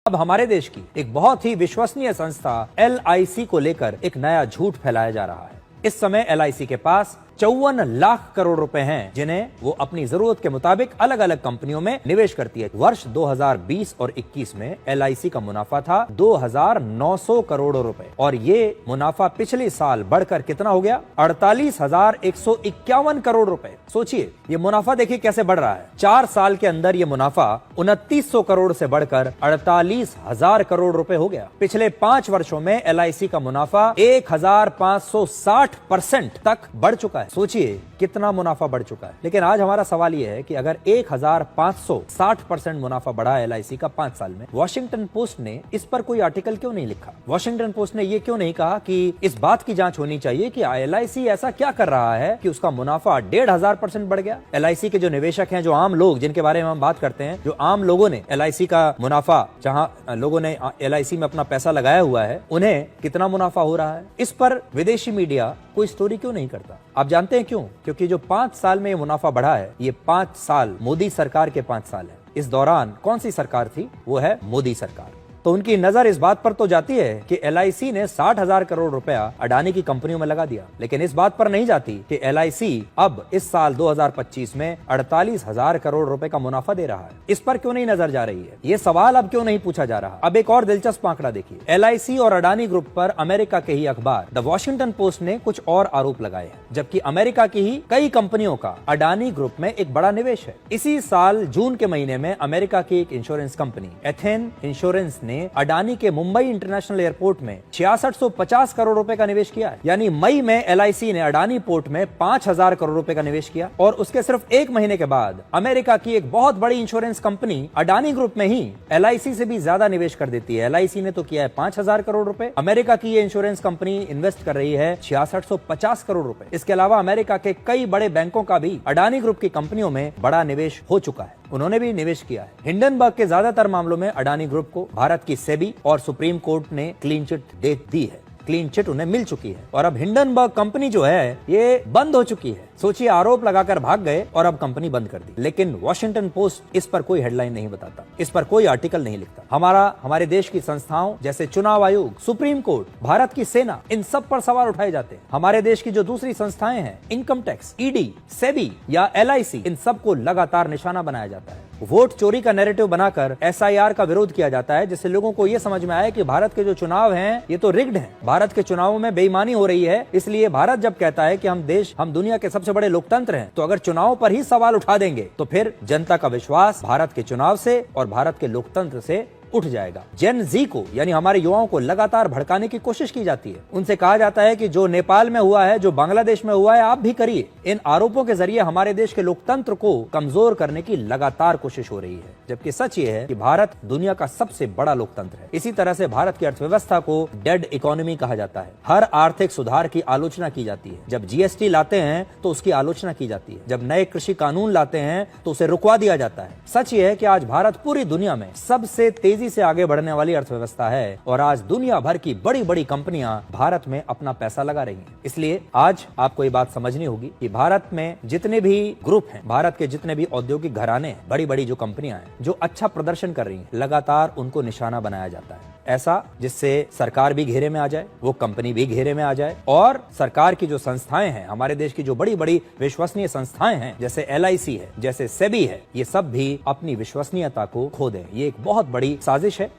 अब हमारे देश की एक बहुत ही विश्वसनीय संस्था LIC को लेकर एक नया झूठ फैलाया जा रहा है। इस समय LIC के पास 54 लाख करोड़ रुपए हैं, जिन्हें वो अपनी जरूरत के मुताबिक अलग अलग कंपनियों में निवेश करती है। वर्ष 2020 और 21 में LIC का मुनाफा था 2,900 करोड़ रुपए और ये मुनाफा पिछले साल बढ़कर कितना हो गया? 48,151 करोड़ रुपए। सोचिए, ये मुनाफा देखिए कैसे बढ़ रहा है। 4 साल के अंदर ये मुनाफा 2900 करोड़ से बढ़कर 48,000 करोड़ रुपए हो गया। पिछले 5 वर्षों में LIC का मुनाफा 1,560% तक बढ़ चुका है। सोचिए कितना मुनाफा बढ़ चुका है। लेकिन आज हमारा सवाल यह है कि अगर 1,560% मुनाफा बढ़ा LIC का 5 साल में, वॉशिंगटन पोस्ट ने इस पर कोई आर्टिकल क्यों नहीं लिखा? वॉशिंगटन पोस्ट ने यह क्यों नहीं कहा कि इस बात की जांच होनी चाहिए कि LIC ऐसा क्या कर रहा है कि उसका मुनाफा 1,500% बढ़ गया? LIC के जो निवेशक हैं, जो आम लोग जिनके बारे में हम बात करते हैं, जो आम लोगों ने LIC का मुनाफा, जहां लोगों ने LIC में अपना पैसा लगाया हुआ है, उन्हें कितना मुनाफा हो रहा है? इस पर विदेशी मीडिया कोई स्टोरी क्यों नहीं करता? आप जानते हैं क्यों? क्योंकि जो 5 साल में ये मुनाफा बढ़ा है, ये 5 साल मोदी सरकार के 5 साल है। इस दौरान कौन सी सरकार थी? वो है मोदी सरकार। तो उनकी नजर इस बात पर तो जाती है कि LIC ने 60,000 करोड़ रुपया अडानी की कंपनियों में लगा दिया, लेकिन इस बात पर नहीं जाती कि LIC अब इस साल 2025 में 48,000 करोड़ रुपए का मुनाफा दे रहा है। इस पर क्यों नहीं नजर जा रही है? ये सवाल अब क्यों नहीं पूछा जा रहा? अब एक और दिलचस्प आंकड़ा देखिए। LIC और अडानी ग्रुप पर अमेरिका के ही अखबार द वॉशिंगटन पोस्ट ने कुछ और आरोप लगाए हैं, जबकि अमेरिका की ही कई कंपनियों का अडानी ग्रुप में एक बड़ा निवेश है। इसी साल जून के महीने में अमेरिका की एक इंश्योरेंस कंपनी एथेन इंश्योरेंस ने अडानी के मुंबई इंटरनेशनल एयरपोर्ट में 6650 करोड़ रुपए का निवेश किया है। यानी मई में LIC ने अडानी पोर्ट में 5,000 करोड़ रुपए का निवेश किया और उसके सिर्फ 1 महीने के बाद अमेरिका की एक बहुत बड़ी इंश्योरेंस कंपनी अडानी ग्रुप में ही LIC से भी ज्यादा निवेश कर देती है। LIC ने तो किया है 5,000 करोड़ रुपए, अमेरिका की ये इंश्योरेंस कंपनी इन्वेस्ट कर रही है 6650 करोड़ रुपए। इसके अलावा अमेरिका के कई बड़े बैंकों का भी अडानी ग्रुप की कंपनियों में बड़ा निवेश हो चुका है, उन्होंने भी निवेश किया है। हिंडनबर्ग के ज्यादातर मामलों में अडानी ग्रुप को भारत की सेबी और सुप्रीम कोर्ट ने क्लीन चिट दे दी है, क्लीन चिट उन्हें मिल चुकी है और अब हिंडनबर्ग कंपनी जो है ये बंद हो चुकी है। सोचिए, आरोप लगाकर भाग गए और अब कंपनी बंद कर दी। लेकिन वॉशिंगटन पोस्ट इस पर कोई हेडलाइन नहीं बताता, इस पर कोई आर्टिकल नहीं लिखता। हमारे देश की संस्थाओं जैसे चुनाव आयोग, सुप्रीम कोर्ट, भारत की सेना, इन सब पर सवाल उठाए जाते हैं। हमारे देश की जो दूसरी संस्थाएं हैं, इनकम टैक्स, ED, सेबी या LIC, इन सबको लगातार निशाना बनाया जाता है। वोट चोरी का नैरेटिव बनाकर SIR का विरोध किया जाता है, जिससे लोगों को यह समझ में आया कि भारत के जो चुनाव हैं ये तो रिग्ड हैं, भारत के चुनावों में बेईमानी हो रही है। इसलिए भारत जब कहता है कि हम दुनिया के सबसे बड़े लोकतंत्र हैं, तो अगर चुनावों पर ही सवाल उठा देंगे तो फिर जनता का विश्वास भारत के चुनाव से और भारत के लोकतंत्र से उठ जाएगा। जेन जी को, यानी हमारे युवाओं को लगातार भड़काने की कोशिश की जाती है। उनसे कहा जाता है कि जो नेपाल में हुआ है, जो बांग्लादेश में हुआ है, आप भी करिए। इन आरोपों के जरिए हमारे देश के लोकतंत्र को कमजोर करने की लगातार कोशिश हो रही है, जबकि सच ये है कि भारत दुनिया का सबसे बड़ा लोकतंत्र है। इसी तरह से भारत की अर्थव्यवस्था को डेड इकोनॉमी कहा जाता है। हर आर्थिक सुधार की आलोचना की जाती है। जब GST लाते हैं तो उसकी आलोचना की जाती है, जब नए कृषि कानून लाते हैं तो उसे रुकवा दिया जाता है। सच ये है कि आज भारत पूरी दुनिया में सबसे तेजी से आगे बढ़ने वाली अर्थव्यवस्था है और आज दुनिया भर की बड़ी बड़ी कंपनियां भारत में अपना पैसा लगा रही हैं। इसलिए आज आपको ये बात समझनी होगी कि भारत में जितने भी ग्रुप हैं, भारत के जितने भी औद्योगिक घराने हैं, बड़ी बड़ी जो कंपनियां हैं, जो अच्छा प्रदर्शन कर रही हैं, लगातार उनको निशाना बनाया जाता है। ऐसा जिससे सरकार भी घेरे में आ जाए, वो कंपनी भी घेरे में आ जाए और सरकार की जो संस्थाएं हैं, हमारे देश की जो बड़ी बड़ी विश्वसनीय संस्थाएं हैं, जैसे LIC है, जैसे सेबी है, ये सब भी अपनी विश्वसनीयता को खो दें। ये एक बहुत बड़ी साजिश है।